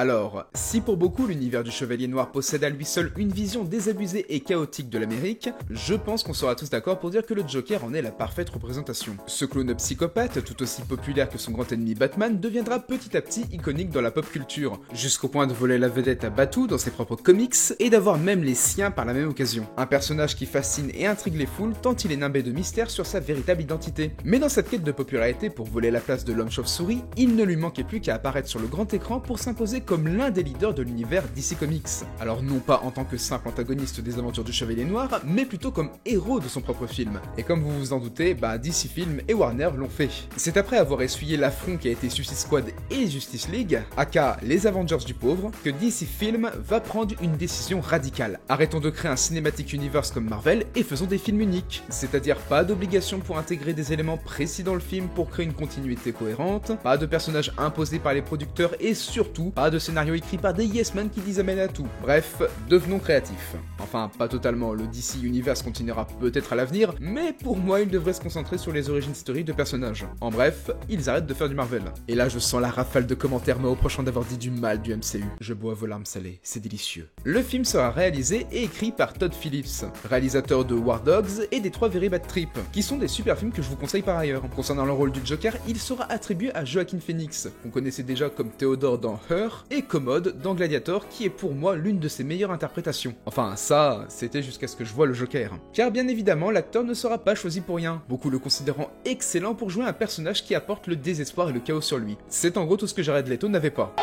Alors, si pour beaucoup l'univers du Chevalier Noir possède à lui seul une vision désabusée et chaotique de l'Amérique, je pense qu'on sera tous d'accord pour dire que le Joker en est la parfaite représentation. Ce clown psychopathe, tout aussi populaire que son grand ennemi Batman, deviendra petit à petit iconique dans la pop culture, jusqu'au point de voler la vedette à Batu dans ses propres comics et d'avoir même les siens par la même occasion. Un personnage qui fascine et intrigue les foules tant il est nimbé de mystère sur sa véritable identité. Mais dans cette quête de popularité pour voler la place de l'homme chauve-souris, il ne lui manquait plus qu'à apparaître sur le grand écran pour s'imposer comme l'un des leaders de l'univers DC Comics. Alors non pas en tant que simple antagoniste des aventures du Chevalier Noir, mais plutôt comme héros de son propre film. Et comme vous vous en doutez, DC Films et Warner l'ont fait. C'est après avoir essuyé l'affront qui a été Suicide Squad et Justice League, aka les Avengers du pauvre, que DC Films va prendre une décision radicale. Arrêtons de créer un Cinematic Universe comme Marvel et faisons des films uniques. C'est-à-dire pas d'obligation pour intégrer des éléments précis dans le film pour créer une continuité cohérente, pas de personnages imposés par les producteurs et surtout pas de scénario écrit par des yes men qui disent amen à tout. Bref, devenons créatifs. Enfin, pas totalement, le DC Universe continuera peut-être à l'avenir, mais pour moi il devrait se concentrer sur les origines historiques de personnages. En bref, ils arrêtent de faire du Marvel. Et là je sens la rafale de commentaires me reprochant d'avoir dit du mal du MCU. Je bois vos larmes salées, c'est délicieux. Le film sera réalisé et écrit par Todd Phillips, réalisateur de War Dogs et des 3 Very Bad Trip, qui sont des super films que je vous conseille par ailleurs. Concernant le rôle du Joker, il sera attribué à Joaquin Phoenix, qu'on connaissait déjà comme Theodore dans Her, et Commode dans Gladiator, qui est pour moi l'une de ses meilleures interprétations. Enfin ça, c'était jusqu'à ce que je voie le Joker. Car bien évidemment, l'acteur ne sera pas choisi pour rien, beaucoup le considérant excellent pour jouer un personnage qui apporte le désespoir et le chaos sur lui. C'est en gros tout ce que Jared Leto n'avait pas.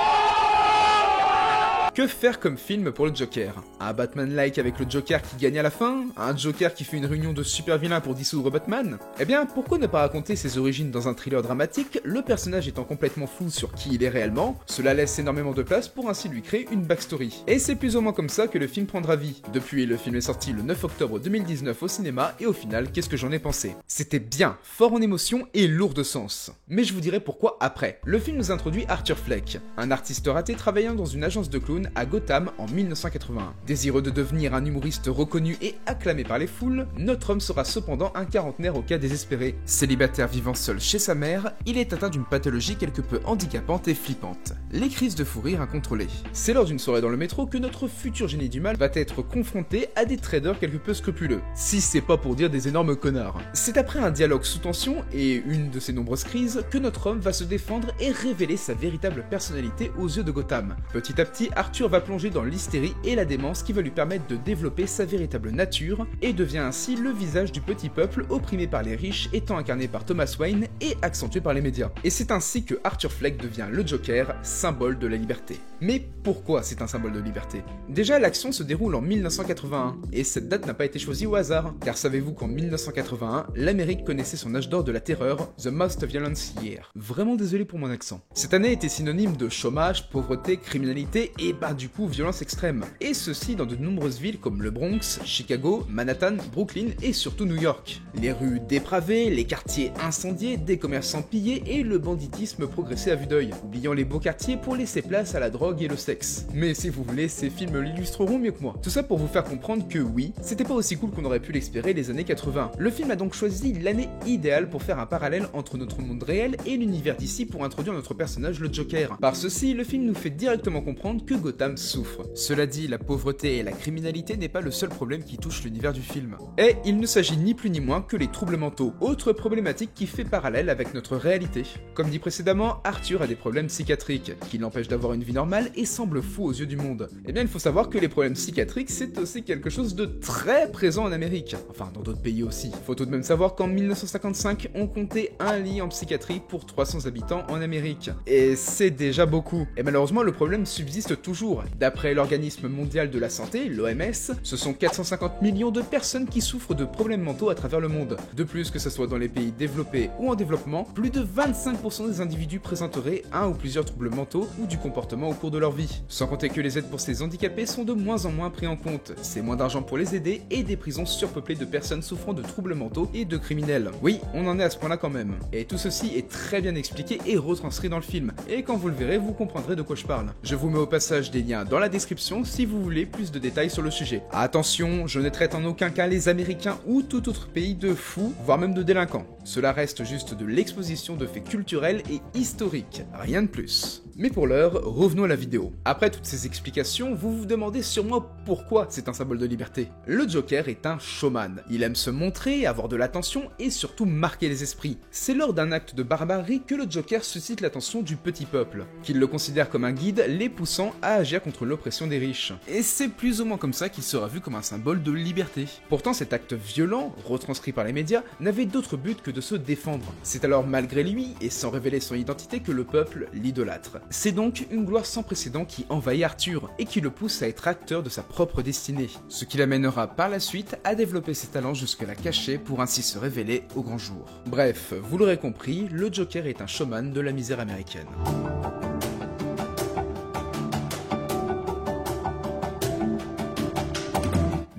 Que faire comme film pour le Joker? Un Batman-like avec le Joker qui gagne à la fin? Un Joker qui fait une réunion de super vilains pour dissoudre Batman? Eh bien, pourquoi ne pas raconter ses origines dans un thriller dramatique, le personnage étant complètement flou sur qui il est réellement? Cela laisse énormément de place pour ainsi lui créer une backstory. Et c'est plus ou moins comme ça que le film prendra vie. Depuis, le film est sorti le 9 octobre 2019 au cinéma, et au final, qu'est-ce que j'en ai pensé? C'était bien, fort en émotion et lourd de sens. Mais je vous dirai pourquoi après. Le film nous introduit Arthur Fleck, un artiste raté travaillant dans une agence de clowns à Gotham en 1981. Désireux de devenir un humoriste reconnu et acclamé par les foules, notre homme sera cependant un quarantenaire au cas désespéré. Célibataire vivant seul chez sa mère, il est atteint d'une pathologie quelque peu handicapante et flippante, les crises de fou rire incontrôlées. C'est lors d'une soirée dans le métro que notre futur génie du mal va être confronté à des traders quelque peu scrupuleux, si c'est pas pour dire des énormes connards. C'est après un dialogue sous tension et une de ses nombreuses crises que notre homme va se défendre et révéler sa véritable personnalité aux yeux de Gotham. Petit à petit, Arthur va plonger dans l'hystérie et la démence qui va lui permettre de développer sa véritable nature et devient ainsi le visage du petit peuple opprimé par les riches, étant incarné par Thomas Wayne et accentué par les médias. Et c'est ainsi que Arthur Fleck devient le Joker, symbole de la liberté. Mais pourquoi c'est un symbole de liberté? Déjà, l'action se déroule en 1981 et cette date n'a pas été choisie au hasard, car savez-vous qu'en 1981, l'Amérique connaissait son âge d'or de la terreur, The Most Violent Year. Vraiment désolé pour mon accent. Cette année était synonyme de chômage, pauvreté, criminalité et du coup violence extrême, et ceci dans de nombreuses villes comme le Bronx, Chicago, Manhattan, Brooklyn et surtout New York. Les rues dépravées, les quartiers incendiés, des commerçants pillés et le banditisme progressait à vue d'œil, oubliant les beaux quartiers pour laisser place à la drogue et le sexe. Mais si vous voulez, ces films l'illustreront mieux que moi. Tout ça pour vous faire comprendre que oui, c'était pas aussi cool qu'on aurait pu l'espérer les années 80. Le film a donc choisi l'année idéale pour faire un parallèle entre notre monde réel et l'univers d'ici pour introduire notre personnage le Joker. Par ceci, le film nous fait directement comprendre que Gotham souffre. Cela dit, la pauvreté et la criminalité n'est pas le seul problème qui touche l'univers du film. Et il ne s'agit ni plus ni moins que les troubles mentaux, autre problématique qui fait parallèle avec notre réalité. Comme dit précédemment, Arthur a des problèmes psychiatriques, qui l'empêchent d'avoir une vie normale et semble fou aux yeux du monde. Eh bien, il faut savoir que les problèmes psychiatriques, c'est aussi quelque chose de très présent en Amérique. Enfin, dans d'autres pays aussi. Faut tout de même savoir qu'en 1955, on comptait un lit en psychiatrie pour 300 habitants en Amérique. Et c'est déjà beaucoup. Et malheureusement, le problème subsiste toujours. D'après l'Organisme mondial de la santé, l'OMS, ce sont 450 millions de personnes qui souffrent de problèmes mentaux à travers le monde. De plus, que ce soit dans les pays développés ou en développement, plus de 25% des individus présenteraient un ou plusieurs troubles mentaux ou du comportement au cours de leur vie. Sans compter que les aides pour ces handicapés sont de moins en moins pris en compte. C'est moins d'argent pour les aider et des prisons surpeuplées de personnes souffrant de troubles mentaux et de criminels. Oui, on en est à ce point-là quand même. Et tout ceci est très bien expliqué et retranscrit dans le film. Et quand vous le verrez, vous comprendrez de quoi je parle. Je vous mets au passage des liens dans la description si vous voulez plus de détails sur le sujet. Attention, je ne traite en aucun cas les Américains ou tout autre pays de fous, voire même de délinquants. Cela reste juste de l'exposition de faits culturels et historiques, rien de plus. Mais pour l'heure, revenons à la vidéo. Après toutes ces explications, vous vous demandez sûrement pourquoi c'est un symbole de liberté. Le Joker est un showman. Il aime se montrer, avoir de l'attention et surtout marquer les esprits. C'est lors d'un acte de barbarie que le Joker suscite l'attention du petit peuple, qu'il le considère comme un guide les poussant à agir contre l'oppression des riches. Et c'est plus ou moins comme ça qu'il sera vu comme un symbole de liberté. Pourtant cet acte violent, retranscrit par les médias, n'avait d'autre but que de se défendre. C'est alors malgré lui, et sans révéler son identité, que le peuple l'idolâtre. C'est donc une gloire sans précédent qui envahit Arthur, et qui le pousse à être acteur de sa propre destinée, ce qui l'amènera par la suite à développer ses talents jusque-là cachés pour ainsi se révéler au grand jour. Bref, vous l'aurez compris, le Joker est un showman de la misère américaine.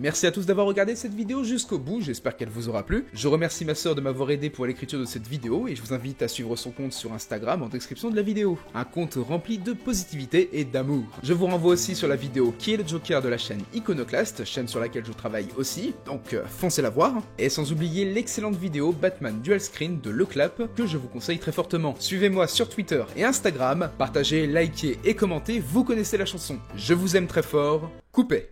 Merci à tous d'avoir regardé cette vidéo jusqu'au bout, j'espère qu'elle vous aura plu. Je remercie ma sœur de m'avoir aidé pour l'écriture de cette vidéo et je vous invite à suivre son compte sur Instagram en description de la vidéo. Un compte rempli de positivité et d'amour. Je vous renvoie aussi sur la vidéo Qui est le Joker de la chaîne Iconoclast, chaîne sur laquelle je travaille aussi, donc foncez la voir. Et sans oublier l'excellente vidéo Batman Dual Screen de Leclap que je vous conseille très fortement. Suivez-moi sur Twitter et Instagram, partagez, likez et commentez, vous connaissez la chanson. Je vous aime très fort, coupez.